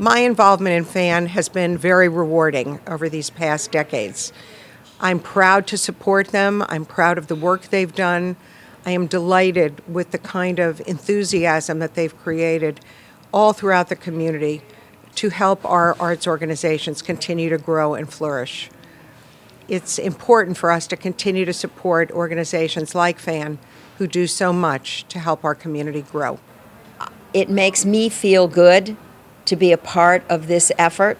My involvement in FAN has been very rewarding over these past decades. I'm proud to support them. I'm proud of the work they've done. I am delighted with the kind of enthusiasm that they've created all throughout the community to help our arts organizations continue to grow and flourish. It's important for us to continue to support organizations like FAN who do so much to help our community grow. It makes me feel good to be a part of this effort,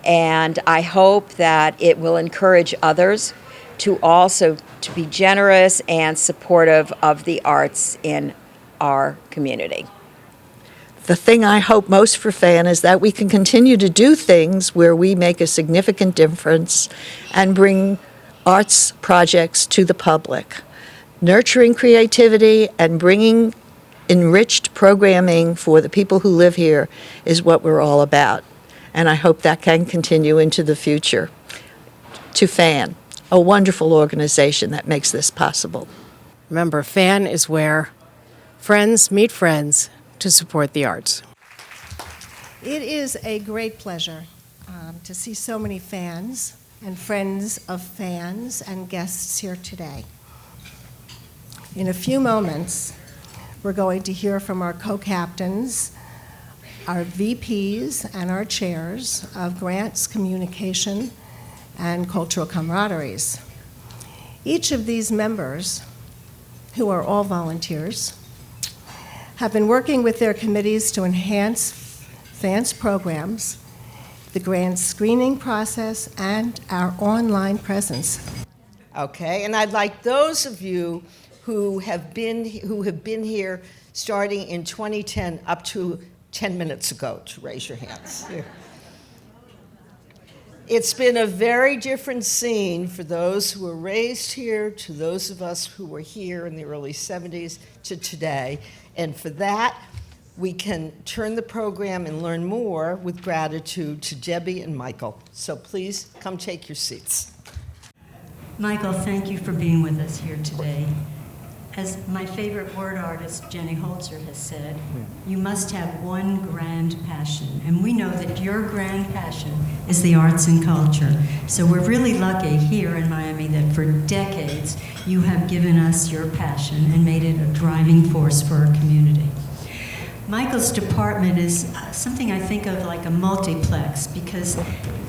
and I hope that it will encourage others to also to be generous and supportive of the arts in our community. The thing I hope most for FAN is that we can continue to do things where we make a significant difference and bring arts projects to the public. Nurturing creativity and bringing enriched programming for the people who live here is what we're all about. And I hope that can continue into the future. To FAN, a wonderful organization that makes this possible. Remember, FAN is where friends meet friends to support the arts. It is a great pleasure to see so many fans and friends of fans and guests here today. In a few moments, we're going to hear from our co-captains, our VPs, and our chairs of grants, communication, and cultural camaraderies. Each of these members, who are all volunteers, have been working with their committees to enhance fans' programs, the grant screening process, and our online presence. Okay, and I'd like those of you who have been here starting in 2010 up to 10 minutes ago to raise your hands. It's been a very different scene for those who were raised here to those of us who were here in the early 70s to today. And for that, we can turn the program and learn more with gratitude to Debbie and Michael. So please come take your seats. Michael, thank you for being with us here today. As my favorite word artist, Jenny Holzer, has said, you must have one grand passion. And we know that your grand passion is the arts and culture. So we're really lucky here in Miami that for decades you have given us your passion and made it a driving force for our community. Michael's department is something I think of like a multiplex because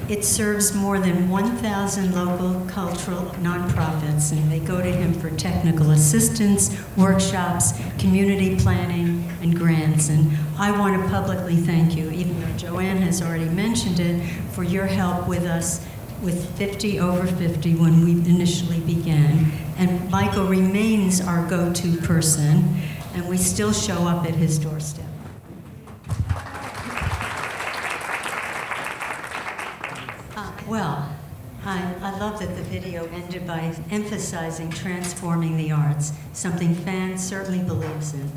it serves more than 1,000 local cultural nonprofits, and they go to him for technical assistance, workshops, community planning, and grants. And I want to publicly thank you, even though Joanne has already mentioned it, for your help with us with 50 over 50 when we initially began. And Michael remains our go-to person, and we still show up at his doorstep. Well, I love that the video ended by emphasizing transforming the arts, something FAN certainly believes in.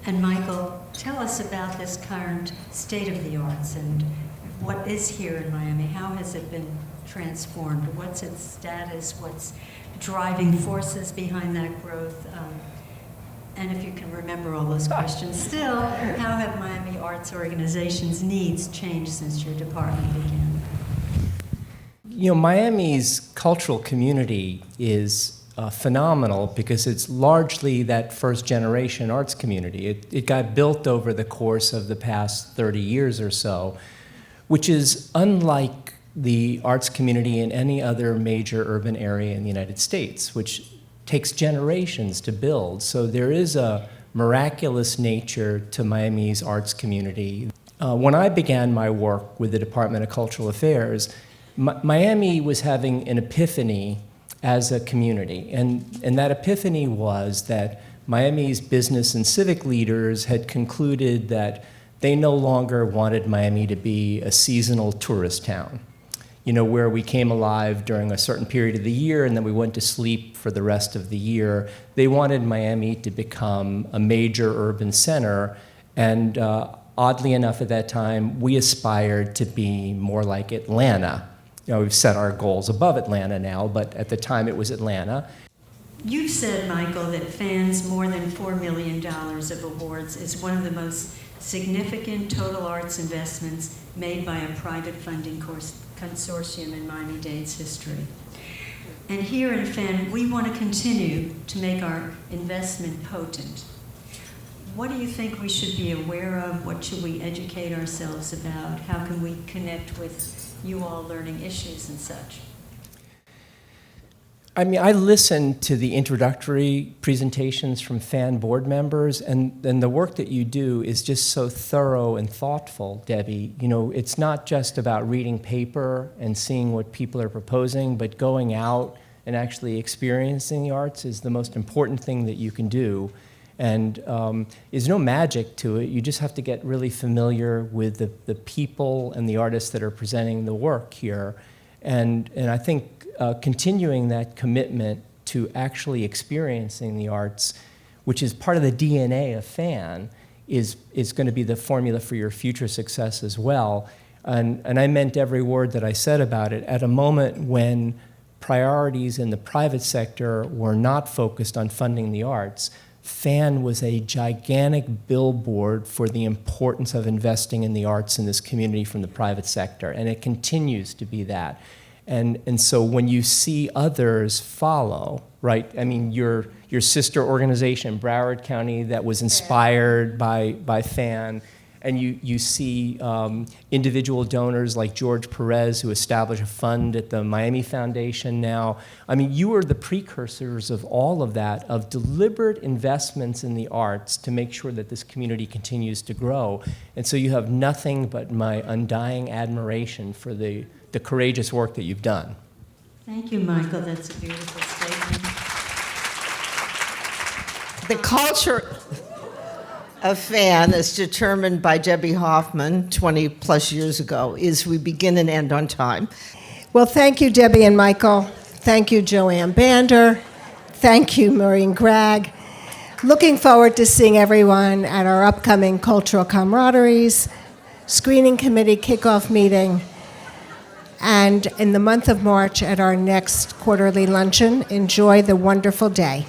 And Michael, tell us about this current state of the arts and what is here in Miami. How has it been transformed? What's its status? What's driving forces behind that growth? And if you can remember all those questions still, how have Miami arts organizations' needs changed since your department began? You know, Miami's cultural community is phenomenal because it's largely that first-generation arts community. It got built over the course of the past 30 years or so, which is unlike the arts community in any other major urban area in the United States, which takes generations to build. So there is a miraculous nature to Miami's arts community. When I began my work with the Department of Cultural Affairs, Miami was having an epiphany as a community, and that epiphany was that Miami's business and civic leaders had concluded that they no longer wanted Miami to be a seasonal tourist town, you know, where we came alive during a certain period of the year and then we went to sleep for the rest of the year. They wanted Miami to become a major urban center, and oddly enough at that time, we aspired to be more like Atlanta. You know, we've set our goals above Atlanta now, but at the time it was Atlanta. You've said, Michael, that FAN's more than $4 million of awards is one of the most significant total arts investments made by a private funding consortium in Miami-Dade's history. And here in FAN, we want to continue to make our investment potent. What do you think we should be aware of? What should we educate ourselves about? How can we connect with you all learning issues and such? I mean, I listened to the introductory presentations from FAN board members, and the work that you do is just so thorough and thoughtful, Debbie. You know, it's not just about reading paper and seeing what people are proposing, but going out and actually experiencing the arts is the most important thing that you can do. And there's no magic to it. You just have to get really familiar with the people and the artists that are presenting the work here. And I think continuing that commitment to actually experiencing the arts, which is part of the DNA of FAN, is going to be the formula for your future success as well. And I meant every word that I said about it. At a moment when priorities in the private sector were not focused on funding the arts, FAN was a gigantic billboard for the importance of investing in the arts in this community from the private sector, and it continues to be that. And so when you see others follow, right? I mean, your sister organization, Broward County, that was inspired by FAN, and you see individual donors like George Perez, who established a fund at the Miami Foundation now. I mean, you are the precursors of all of that, of deliberate investments in the arts to make sure that this community continues to grow. And so you have nothing but my undying admiration for the courageous work that you've done. Thank you, Michael. That's a beautiful statement. The culture of FAN, as determined by Debbie Hoffman 20 plus years ago, is we begin and end on time. Well, thank you, Debbie and Michael. Thank you, Joanne Bander. Thank you, Maureen Gregg. Looking forward to seeing everyone at our upcoming Cultural Camaraderies, Screening Committee kickoff meeting, and in the month of March at our next quarterly luncheon. Enjoy the wonderful day.